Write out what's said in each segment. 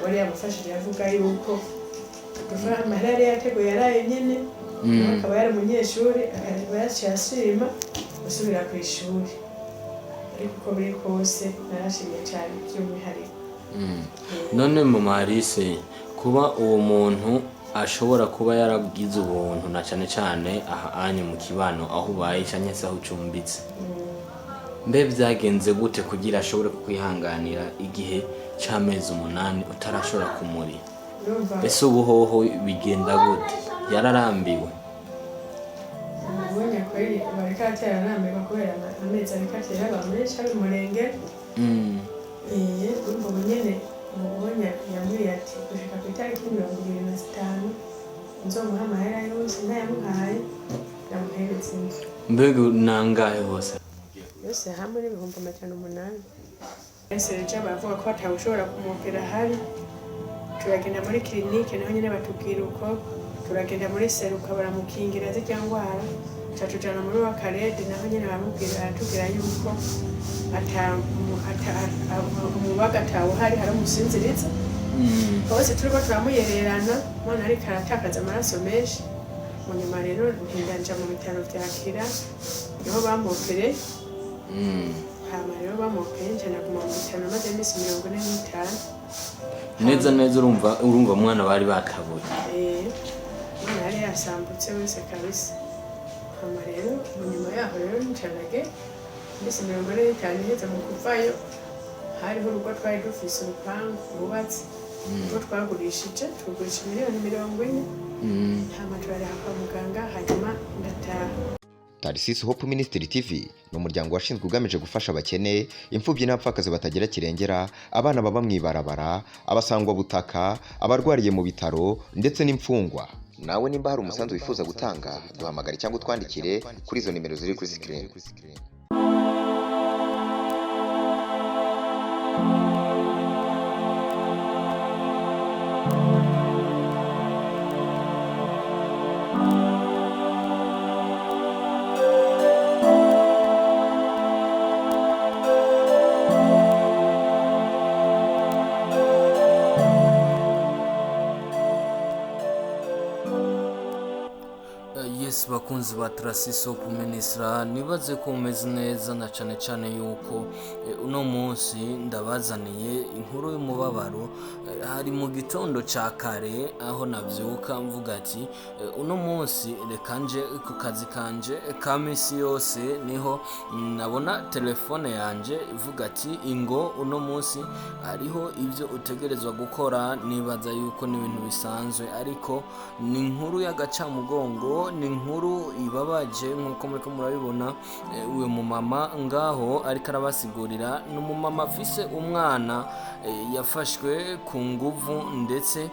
wari yamufashije yavuga yuko amahera yari yateguye yaraye nyene akaba yari umunyeshuri akaba yaciye ashima gusubira ku ishuri ariko uko biri kose narashimye cyane by'umwihariko. None mu Marise kuba uwo muntu ashobora kuba yaragize ubuntu na cyane cyane ahanye mu kibano aho ubaye cyane se aho ucumbitse, mbe byagenze gute kugira ashobore kwihanganira igihe cy'amezi 8 utarashobora kumuri? Ese ubuhoho bigenda gute? Yararambiwe? Ubonye ko bareka yararambiwe kubera amezi ariko atera bamenshi ari murenge. Urumva nyene ubonye yambwiye ati gushika ku itariki 25 nzomuha amahera yose ntayamuhaye ndamuhereza inzu. Mbega nangahe hose? Yose hamwe n'ibihumbi 800. Ese rero bavuga ko atawushobora kumupira hari turagenda muri clinique naho nyene batubwira uko turagenda muri seruka baramukingira z'irya ngwara catujana muri wa karede naho nyene baramubwira atubwira yuko umubaga atawuhari haramusinziriza bose turiko turamuyererana mwana ariko aratakaza amaraso menshi. Mu nyuma rero ndanja mu bitaro vya Kira niho bamopere hama rero bamopere njana guma mu bitaro maze imisi 45. Neza urumva mwana bari batabuye. Mwana yari yasambutse wese kabisa. Hama rero mu nyuma yaho rero ncanage imisi 45 iheze mu kuvayo hariho urugo twari dufise urupangu rwubatse rwo twagurishije tugurisha miliyoni 40. Hama turariha kwa muganga hanyuma ndataha. Tarisisi Hope Ministry TV ni umuryango washinzwe ugamije gufasha abakene, imfubyi n'abapfakazi batagira kirengera, abana baba mwibarabara, abasangwa butaka, abarwariye mu bitaro ndetse n'imfungwa. Nawe nimba hari umusanzu wifuza gutanga, duhamagare cyangwa utwandikire kuri izo nimero ziri kuri screen. Yes, bakunzi ba Tarisisi Hope Ministry, nibaze ko umeze neza na cyane cyane yuko uno munsi ndabazaniye inkuru y'umubabaro. Hari mu gitondo ca kare aho navyuka mvuga ati uno munsi reka nje ku kazi kanje ka misi yose, niho nabona telefone yanje ivuga ati ingo uno munsi hariho ivyo utegerezwa gukora. Nibaza yuko ni ibintu bisanzwe ariko ni inkuru y'agacamugongo, ni inkuru ibabaje nkuko muriko murabibona. Uwe mu mama ngaho ariko arabasigurira, ni umumama afise umwana yafashwe ku nguvu ndetse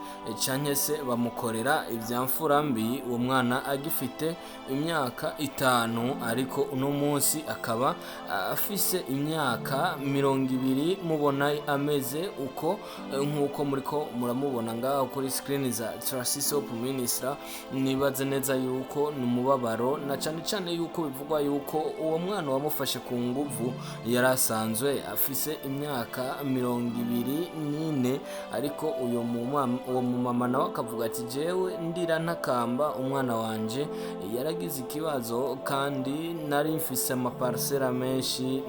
canke se bamukorera ivyamfura mbi. Uwo mwana agifite imyaka 5 ariko uno munsi akaba afise imyaka 20. Mubona ameze uko nkuko muriko muramubona ngaho kuri screen za Tarisisi Hope Ministry. Nibaze neza yuko ni umubabaro na cyane cyane yuko bivugwa yuko uwo mwana wamufashe ku nguvu yarasanzwe afise imyaka 24 ariko uwo mumama nawe akavuga ati jewe ndira ntakamba umwana wanje yaragize ikibazo kandi nari mfise amaparcela menshi,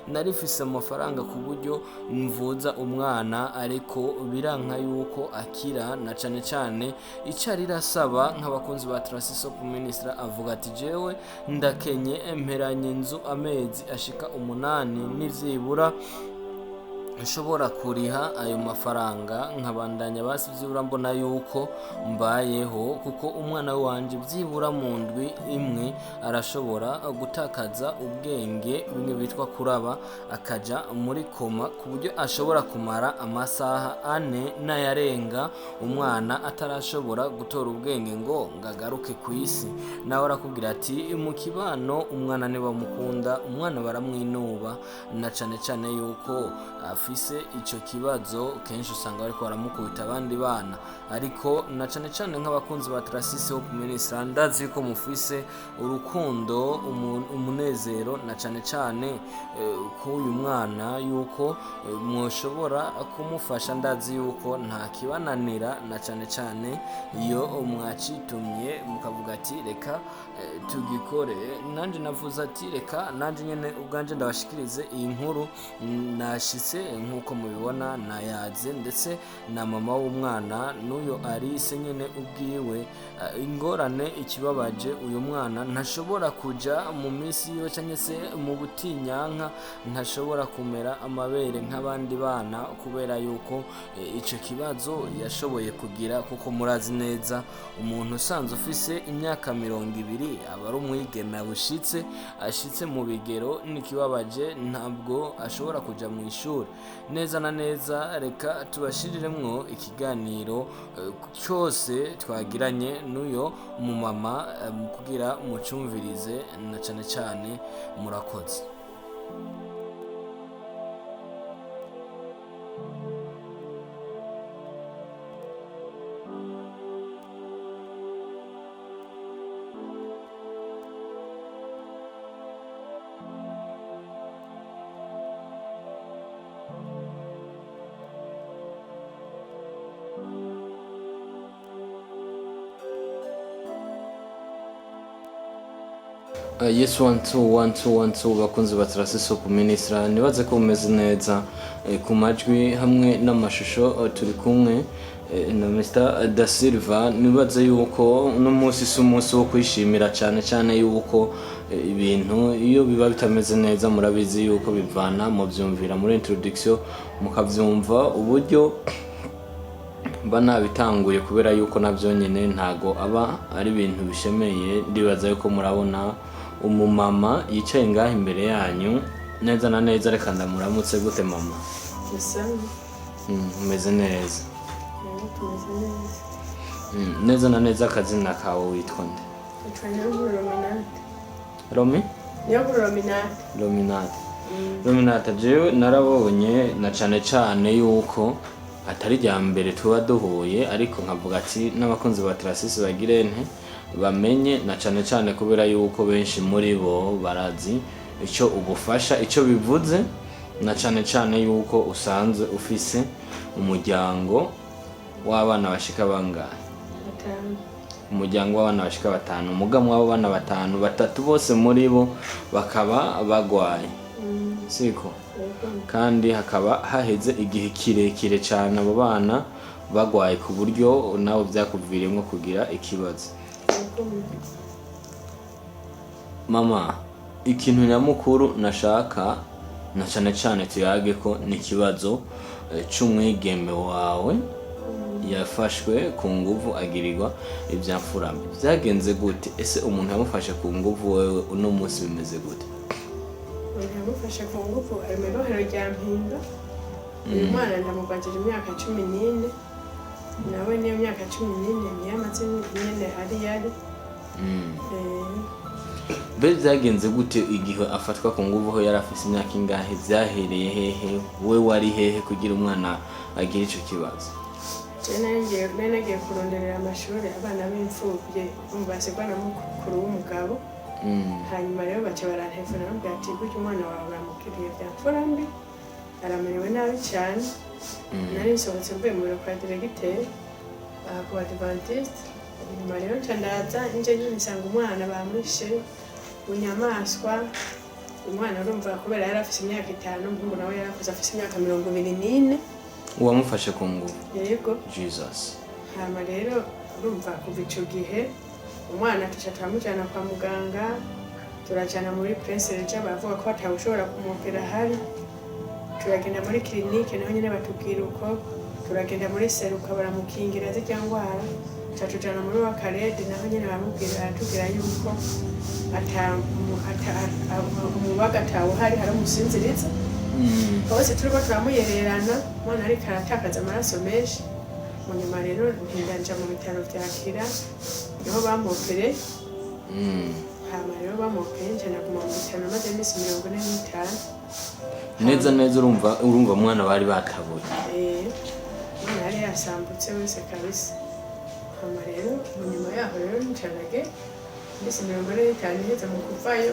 nari mfise amafaranga ku buryo mvuza umwana ariko biranka yuko akira. Na cyane cyane icari rasaba nk'abakunzi ba Tarisisi Hope Ministry avuga ati jewe ndakenye mperanye inzu amezi ashika 8 n'ivyibura nshobora kuriha ayo mafaranga nkabandanya basi vyibura mbona yuko mbayeho, kuko umwana wanje vyibura mu ndwi imwe arashobora gutakaza ubwenge, bimwe bitwa kuraba, akaja muri koma ku buryo ashobora kumara amasaha 4 n'ayarenga umwana atarashobora gutora ubwenge ngo ngagaruke ku isi. Nawe arakubwira ati mu kibano umwana ne bamukunda, umwana baramwinuba na cane cane yuko afise ico kibazo kenshi usanga bariko baramukubita abandi bana, ariko na cane cane nk'abakunzi ba Trasisi Hope Ministry ndazi ko mufise urukundo umunezero na cane cane ko uyu mwana yuko mwoshobora kumufasha, ndazi yuko nta kibananira na cane cane iyo mwacitumye mukavuga ati reka tugikore. Nanje navuze ati reka nanje nyene ubwanje ndabashikirize iyi nkuru nashitse nk'uko mubibona nayaze, ndetse na mama w'umwana n'uyo Alice nyene ubwiwe ingorane ikibabaje uyu mwana ntashobora kuja mu misi yo canke se mu butinyanka, ntashobora kumera amabere nk'abandi bana kubera yuko ico kibazo yashoboye kugira, kuko murazi neza umuntu usanzwe ufise imyaka 20 aba ari umwigeme ashitse mu bigero, n'ikibabaje ntabwo ashobora kuja mu ishuri neza na neza. Reka tubashiriremwo ikiganiro cyose twagiranye n'uyo mumama kugira mucumvirize na cane cane. Murakoze. Yes 1212 bakunzi ba Trasisi Hope Ministry, nibaze ko mumeze neza ku majwi hamwe n'amashusho turi kumwe na Mr. Da Silva. Nibaze yuko uno munsi si umunsi wo kwishimira cyane cyane yuko ibintu iyo biba bitameze neza murabizi yuko bivana mu byumvira muri introduction mukavyumva uburyo banabitanguye, kubera yuko navyo nyene ntago aba ari ibintu bishemeye. Ndibaza yuko murabona umumama yicaye ngaho imbere yanyu neza na neza. Reka ndamuramutse. Gute mama? Umeze neza? Neza na neza. Akazina kawe witwa nde? Rominata. Jewe narabonye na cane cane yuko atari rya mbere tuba duhuye, ariko nkavuga ati n'abakunzi ba Trasisi bagire nte bamenye na cane cane, kubera yuko benshi muri bo barazi ico ubufasha ico bivuze, na cane cane yuko usanzwe ufise umuryango w'abana bashika bangahe? Umuryango w'abana bashika 5. Umugabo w'abo bana 5, 3 bose muri bo bakaba bagwaye, siko? Kandi hakaba haheze igihe kirekire cyane abo bana bagwaye ku buryo nawe byakuviriyemo kugira ikibazo. Mama, ikintu nyamukuru nashaka na cane cane tuyage ko ni kibazo c'umwigeme wawe yafashwe ku nguvu agirirwa ivyamfurame. Byagenze gute? Ese umuntu yamufashe ku nguvu wewe uno munsi bimeze gute? Yamufashe ku nguvu ari mu rohero rya Mpinga. Uyu mwana ndamubajije imyaka 14, nawe niyo myaka 14 yamaze nyene yari byagenze gute igihe afatwa ku nguvu ho yarafise imyaka ingahe? Byahereye hehe? We wari hehe kugira umwana agira ico kibazo? Nagiye kuronderera amashuri abana b'imfuvye basigwa na mukuru w'umugabo. Hanyuma rero bace barantefona bambwira ati gutyo umwana wawe bamukiriye byamfurambi, aramerewe nabi cyane. Nari nsohotse mvuye mu biro kwa diregiteri ku Adventiste. Nyuma rero ndaza nje nisanga umwana bamwishe bunyamaswa. Umwana urumva kubera yari afise imyaka 5, mpungu nawe yari afise imyaka 24. Uwamufashe ku nguvu? Yego. Jesus. Hama rero urumva kuva ico gihe umwana turamujana kwa muganga, turajana muri Prince Regent bavuga ko batawushobora kumupira hari. Turagenda muri clinique naho nyene batubwira uko, turagenda muri seruka baramukingira z'irya ngwara. Tujana muri wa Karede naho nyene baratubwira yuko umubaga atawuhari, hari umusinziriza. Bose turiko turamuyererana, umwana ariko aratakaza amaraso menshi. Mu nyuma rero ndanja mu bitaro vya Kira niho bamupire. hama rero bamukenje naguma mu bitaro maze iminsi 45. neza urumva umwana bari batabuye. Umwana yari yasambutse wese kabisa. Hama rero mu nyuma yaho rero nicarage iminsi 45 iheze mu kuvayo,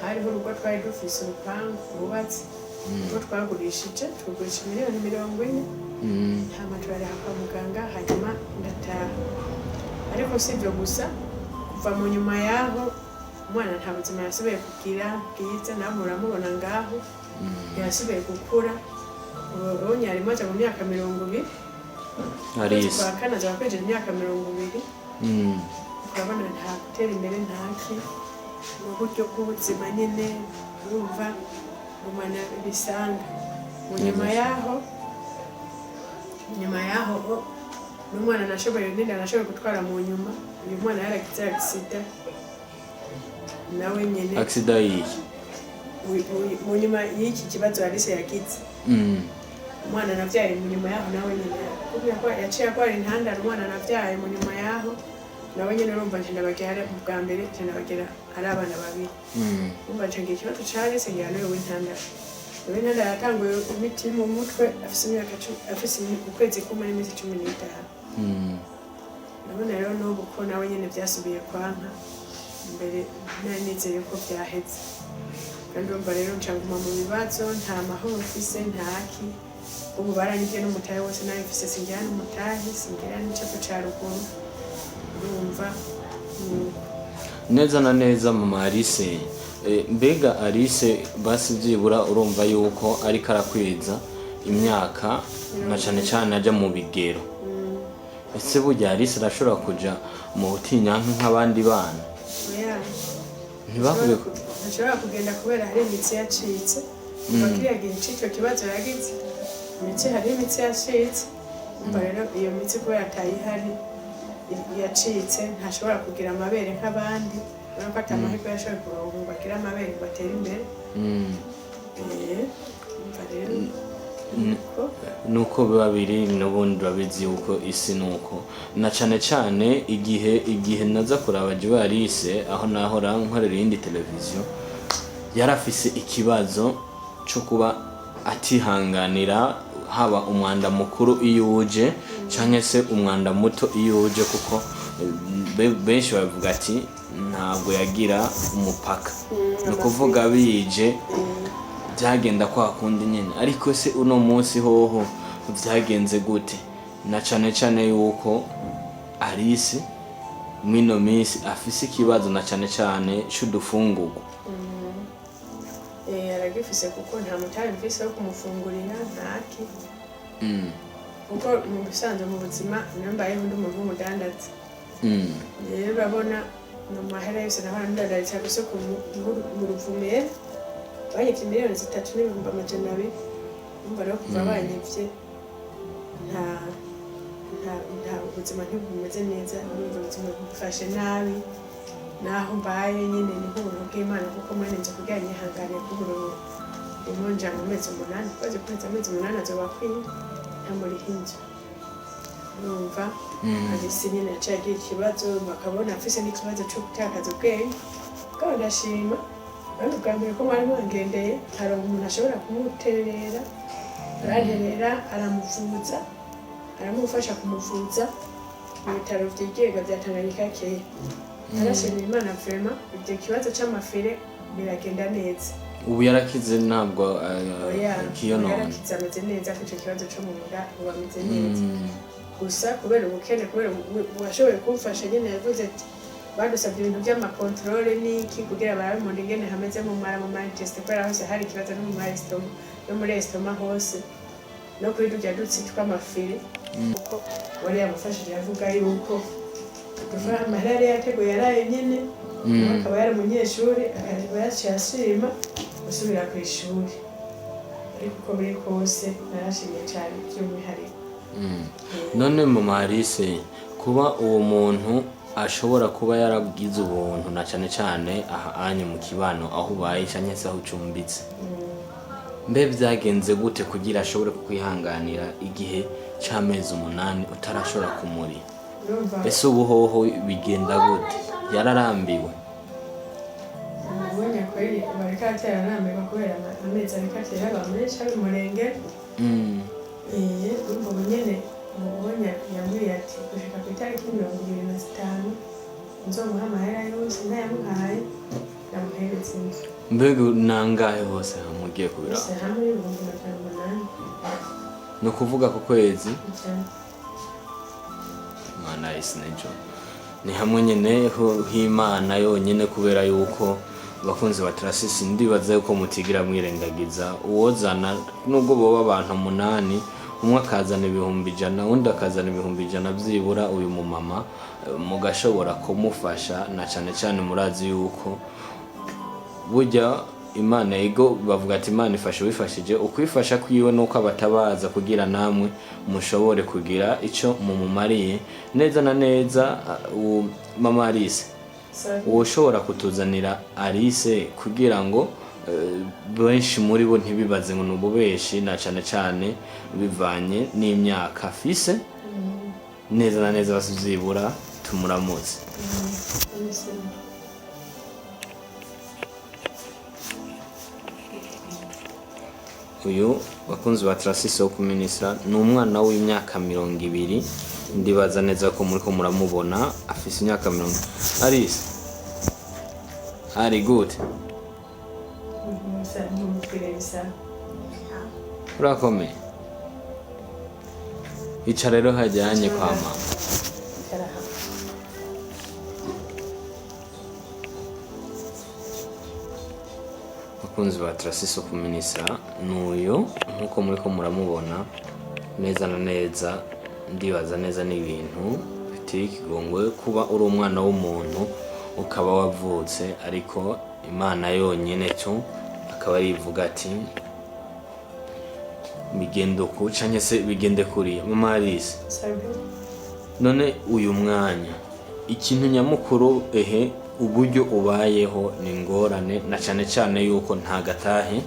hariho urugo twari dufise urupangu rwubatse, urwo twagurishije tugurisha miliyoni 40. Hama turaraha kwa muganga hanyuma ndataha. Ariko sibyo gusa, kuva mu nyuma yaho umwana nta buzima yasubiye kugira bwiza, nawe muramubona ngaho yasubiye gukura. Ubu nyari maze mu myaka 20. Arisi Kwa kana akwije imyaka 20. Urabona nta gutera imbere ntaki, mu buryo bw'ubuzima nyine urumva umwana bisanga. Mu nyuma yaho n'umwana nashoboye gutwara mu nyuma. Uyu mwana yaragize accident nawe nyine. accident yiyi mu nyuma y'iki kibazo Alice yagize. Umwana navyaye mu nyuma yaho nawe nyine kubera ko yaciye akora intandaro. Umwana navyaye mu nyuma yaho nawe nyine urumva nje ndabagera mu bwa mbere, nje ndabagera ari abana babiri. Umva nje ngiye ikibazo ca Alice ngiyano w'intandaro. W'intandaro yatanguye imiti mu mutwe afise imyaka afise ukwezi kumwe n'imisi 15. Nabona rero n'ubu ko nawe nyine vyasubiye kwanka mbere nari nizeye ko vyaheze. Kandi urumva rero ncanguma mu bibazo, nta mahoro mfise ntaki. Ubu baranyivye n'umutahe wose nawe mfise, singira n'umutahe, singira n'icapo ca ruguru. Urumva neza na neza mama Alice. Mbega Alice basi vyibura urumva yuko ariko arakwiza imyaka na cane aja mu bigero. Ese burya Alice arashobora kuja mu butinyanka nk'abandi bana? Ntibakwiye ntashobora kugenda kubera hari imitsi yacitse. Kuva kiriya gihe c'ico kibazo yagize hari imitsi yacitse. Umva rero iyo mitsi kubera atayihari yacitse ntashobora kugira amabere nk'abandi. Urabona ko atamahirwe yashoboye kuronka ngo agire amabere ngo atere imbere. Umva rero nuko biba biri n'ubundi urabizi yuko isi nuko na cane igihe naza kuraba jiwe Alice aho nahora nkorera iyindi televiziyo, yarafise ikibazo cyo kuba atihanganira haba umwanda mukuru iyo uje canke se umwanda muto iyo uje, kuko benshi bavuga ati ntabwo yagira umupaka. No kuvuga bije byagenda kwa kundi nyene. Ariko se uno munsi hoho vyagenze gute? Na cane yuko Alice mwino minsi afise ikibazo na cane c'udufungurwa. Aragifise kuko nta mutari mfise wo kumufungurira ntaki. Kuko mu bisanzwe mu buzima nambaye undi muntu w'umudandaza. Rero urabona no mahera yose nahora ndadaritse gusoko mu Ruvumera banyivye miliyoni 3,200,000. Umva rero kuva banyivye nta ubuzima ntibumeze neza, ubuzima bufashe nabi. Naho mbaye nyine ni nk'ubuntu bw'Imana kuko mwene nje kugira nyihangane kuburo imonja mu mezi 8. Kwaje kweza amezi 8 azobakwiye ntamuri hinja. Urumva Alice nyine yaciye ikibazo, bakabona afise n'ikibazo cyo gutakaza ubwenge. Kandi ndashima kandi bwa mbere ko mwari mwangendeye hari umuntu ashobora kumuterera, aranterera aramuvuza, aramufasha kumuvuza mu bitaro vyigenga vya Tanganyika kera. Arashimira Imana vraiment ibyo kibazo c'amafere biragenda neza. Ubu yarakize ntabwo kiyo none yarakize ameze neza ko ico kibazo cyo mu nda bameze neza. Gusa kubera ubukene, kubera washoboye kumfasha nyine yavuze ati badusabye ibintu by'amakontrole n'iki kugira barabimonde ingene hameze mu mara mu test, kubera hose hari ikibazo no mu estoma no muri estoma hose no kuri dujya dutsitwa amafere. Kuko wari yamufashije yavuga yuko kuva amarare yateguye yaraye nyene akaba yari umunyeshuri akaba yaciye ashima gusubira ku ishuri. Ariko uko biri kose narashimye cyane by'umwihariko. None mama Alice, kuba uwo muntu ashobora kuba yaragize ubuntu na cane aha anye mu kibano aho ubaye canke se aho ucumbitse, mbe vyagenze gute kugira ashobore kukwihanganira igihe c'amezi 8 utarashobora kumuri? Ese ubu hoho bigenda gute? Yararambiwe? kweli bariko atera nambega kubera amezi ariko atera bamenshi ari umurenge urumva ubu nyene umubonye yambwiye ati gushika ku itariki 25 nzomuha amahera yose ntayamuhaye ndamuhereza inzu. Mbega nangahe hose mugiye kubira Bose hamwe ibihumbi 800. no kuvuga ku kwezi Cyane. Mana isinejo ni hamwe nyene h'Imana yonyene kubera yuko bakunze batrasisi ndibaza yuko mutigira mwirengagiza uwozana nubwo boba abantu 8 umwe akazana 100 undi akazana 100 byibura uyu mu mama mugashobora kumufasha na cyane murazi yuko burya Imana ego bavuga ati Imana ifashe wifashije ukwifasha kwiwe nuko abatabaza kugira namwe mushobore kugira ico mumumariye neza na neza. Mama Alice ushobora kutuzanira Alice kugira ngo benshi muri bo ntibibaze ngo nububeshi na cyane bivanye n'imyaka afise neza na neza basuzibura tumuramutse. Uyu bakunzi ba Trasisi wo kuminisira ni umwana w'imyaka 20 ndibaza neza ko muri ko muramubona afise imyaka 20. Alice ari good urakomeye ica rero hajyanye kwa mama. Bakunzi ba Trasisi wo kuminisira n'uyu nkuko muri ko muramubona neza na neza ndibaza neza n'ibintu biteye ikigongwe kuba uri umwana w'umuntu ukaba wavutse ariko Imana yonyene cyo akaba yivuga ati bigende ku canke se bigende kuri. Mama Alice none uyu mwanya ikintu nyamukuru uburyo ubayeho ni ngorane na cyane yuko nta gatahe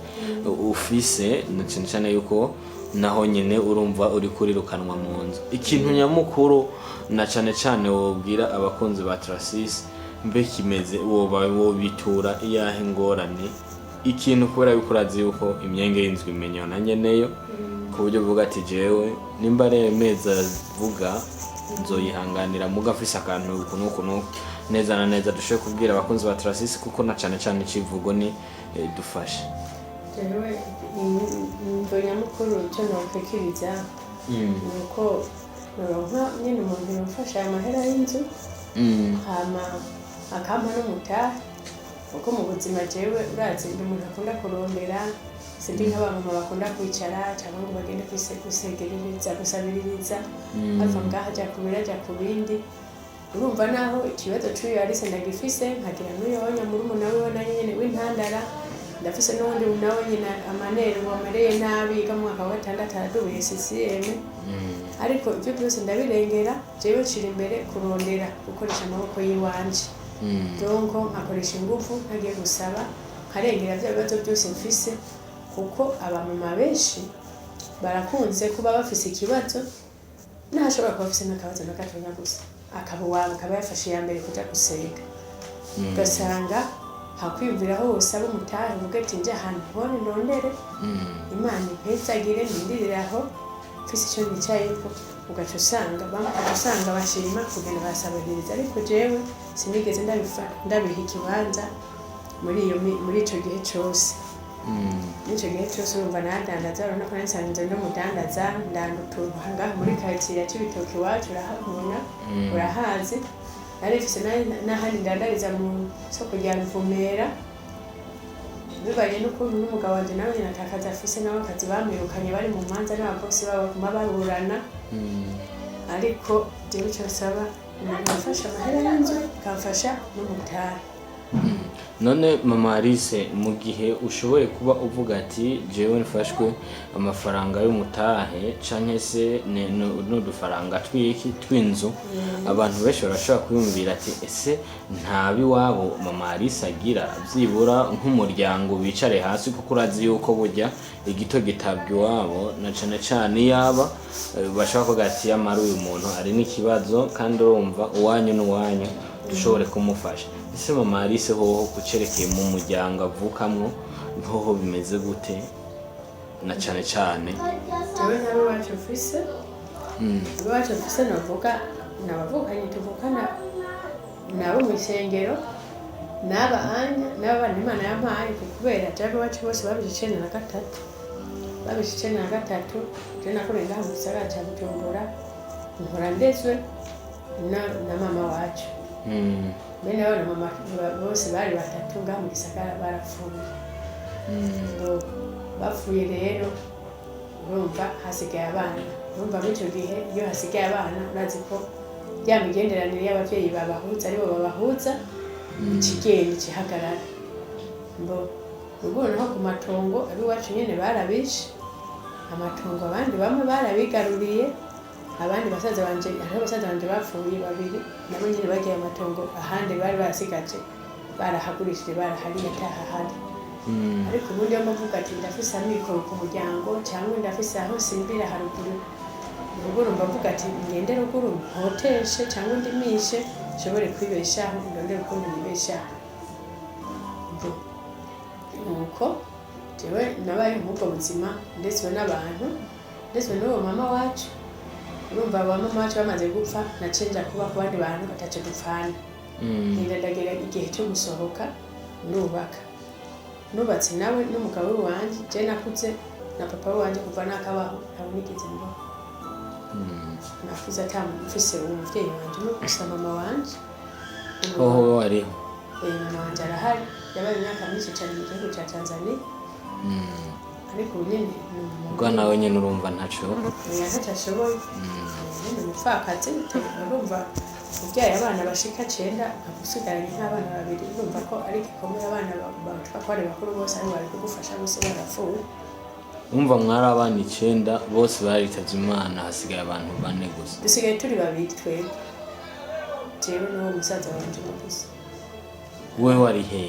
ufise na cyane yuko naho nyene urumva uri kurirukanwa mu nzu. Ikintu nyamukuru na cyane wobwira abakunzi ba Trasisi mbe kimeze wo bitura iyahe ngorane ikintu kubera yuko urazi yuko imyenge y'inzwi imenywa na nyeneyo ku buryo vuga ati jewe nimba remeza vuga nzoyihanganira mugafisa akantu kuno neza na neza dushoye kubwira abakunzi ba Trasisi kuko na cyane icivugo ni dufashe. Jewe imvo nyamukuru cyo nokwikiriza nuko noronka nyene umuntu yamfasha amahera y'inzu hama akampa n'umutahe kuko mu buzima jewe urazi ndi umuntu akunda kurondera sindi nk'abamama bakunda kwicara cyangwa ngo bagende gusegerereza gusabiririza ava ngaha ajya kubira ajya ku bindi. Urumva naho ikibazo cy'uyu Alice ndagifise nkagira n'uyonya muri umuntu we na nyene w'intandara ndafise n'undi nawe nyina amanere wamereye nabi ga mwaka wa 6 araduye CCM ariko ibyo byose ndabirengera jewe ciri imbere kurondera gukoresha amaboko yiwanje donko nkakoresha ingufu nkagiye gusaba nkarengera bya bibazo byose mfise kuko abamama benshi barakunze kuba bafise ikibazo ntashobora kuba afise n'akabazo na gatonya gusa akaba wabo akaba yafashe ya mbere kuja gusenga ugasanga hakwiyumviraho wose abo umutahe uvuga ati nje ahantu hone nondere Imana impezagire ndirire aho mfise icyo nicayeko ugaca usanga bashima kugenda basabiriza ariko jewe sinigeze ndabiha ikibanza muri ico gihe cyose. Nico gihe cyose urumva nadandaza urabona ko nasanze ndo mudandaza ndandutuntu hangaha muri quartier ya Cibitoke wacu urahabona urahazi narifise n'ahandi ndandariza mu soko rya Ruvumera bibaye n'ukuntu n'umugabo wanje nawe nyina atakaza afise nawe akazi bamwirukanye bari mu manza n'ababosi babo kuma baburana ariko jewe cyo saba nafasha amahera y'inzu kamfasha n'umutahe. None Mama Alice mu gihe ushoboye kuba uvuga ati jewe nfashwe amafaranga y'umutahe canke se n'udufaranga tw'inzu abantu benshi barashobora kwiyumvira ati ese ntabi wabo Mama Alice agira byibura nk'umuryango bicare hasi kuko urazi yuko burya igito gitabwa iwabo na cyane yaba bashaka kuvuga ati amara uyu muntu ari n'ikibazo kandi urumva uwanyu n'uwanyu dushobore kumufasha. Ese mama Alice hoho kucerekeye mu muryango avukamwo hoho bimeze gute na cane cane? Jewe nabo bacu afise iwacu afise navuga n'abavukanye tuvukana nabo mu isengero n'aba anya n'abana Imana yampaye kubera jewe iwacu bose babije 93 je nakoreye ngaha mu gisagara ca Bujumbura nkora ndezwe na mama wacu bene abo na mama bose bari batatu ngaha mu gisagara barapfuye bapfuye rero urumva hasigaye abana urumva muri icyo gihe iyo hasigaye abana urazi ko ya migenderanire y'ababyeyi babahuza aribo babahuza ikigenda kihagarara ubwo naho ku matongo abiwacu nyene barabishe amatongo abandi bamwe barabigaruriye abandi basaza banje bapfuye babiri nabo nyene bagiye amatongo ahandi bari barasigaje barahagurishije barahariye atahahari ariko ubundi yo mavuga ati ndafise amikoro ku muryango cyangwa ndafise aho simbira haruguru ubwo mbavuga ati ngende ruguru hoteshe cyangwa ndimishe nshobore kwibeshaho ndondere uko nibeshaho nuko jewe nabaye nk'ubwo buzima ndetse n'abantu ndetse n'uwo mama wacu urumva aba mama wacu bamaze gupfa nacenja kuba ku bandi bantu batace dupfana ndagera igihe cyo gusohoka nubaka nubatse nawe n'umugabo wanje je nakuze na papa wanje kuva nakabaho ntabonigeze mbo nakuze atamufise umuvyeyi wanje no gusa mama wanje hoho ari mama wanje arahari yabaye imyaka myinshi cyane mu gihugu cya Tanzania ariko nyine ubwo nawe nyine urumva ntaco yatashoboye umupfakazi urumva ubyaye abana bashika 9 agusigaranye nk'abana babiri urumva ko ari gikomeye abana batwa ko ari bakuru bose ari bari kugufasha bose barapfuye umva mwari abana 9 bose baritavye Imana hasigaye abantu 4 gusa dusigaye turi babiri twebwe jewe n'uwo musaza wanje gusa wewe wari he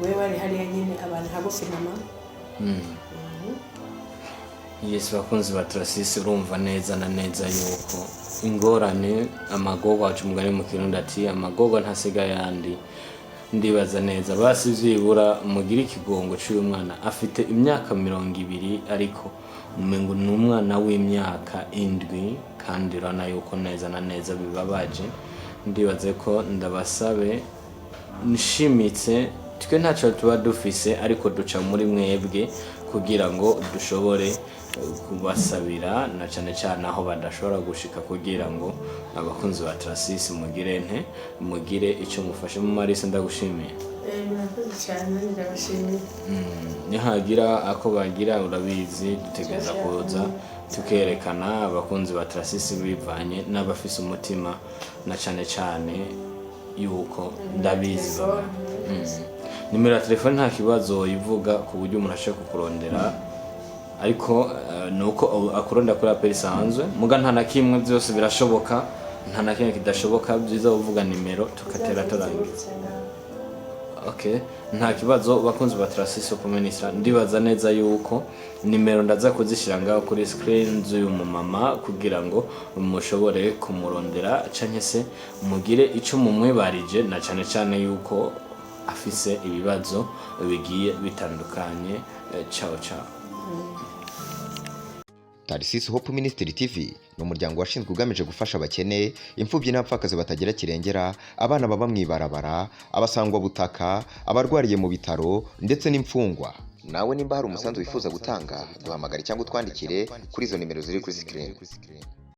wewe wari hariya nyine abantu hagufi na mama Yesu bakunzi baturasisi urumva neza na neza yuko ingorane amagogo wacu mugari mu Kirundi ati amagogo ntasiga yandi ndibaza neza basi vyibura mugira ikigongo cy'uyu mwana afite imyaka 20 ariko umengo n'umwana w'imyaka 7 kandi rana yuko neza na neza bibabaje ndibaze ko ndabasabe nishimitse twe ntacyo tuba dufise ariko duca muri mwebwe kugira ngo dushobore kubasabira na cyane cyane aho badashobora gushika kugira ngo abakunzi ba Trasisi mugire icyo mufashe mu Marisa ndagushimiye murakoze cyane ndabashimiye nihagira ako bagira urabizi dutegeza kuza tukerekana abakunzi ba Trasisi bivanye n'abafise umutima na cyane cyane yuko ndabizi nimero ya telefone nta kibazo yivuga ku buryo umuntu ashaka kukurondera ariko nuko akuronda kuri apeli sanzwe muga nta nakimwe byose birashoboka nta nakimwe kidashoboka byiza uvuga nimero tukatera turangiza okay nta kibazo bakunze ba Trasisi kumenisha ndibaza neza yuko nimero ndaza kuzishira ngaho kuri screen z'uyu mama kugira ngo mushobore kumurondera canke se mugire ico mumwibarije na cyane cyane yuko afise ibibazo bigiye bitandukanye ciao Tarisisi Hope Ministry TV ni umuryango washinzwe ugamije gufasha abakene imfubyi n'abapfakazi batagira kirengera abana baba mwibarabara abasangwa butaka abarwariye mu bitaro ndetse n'imfungwa nawe nimba hari umusanzu wifuza gutanga duhamagare cyangwa utwandikire kuri izo nimero ziri kuri screen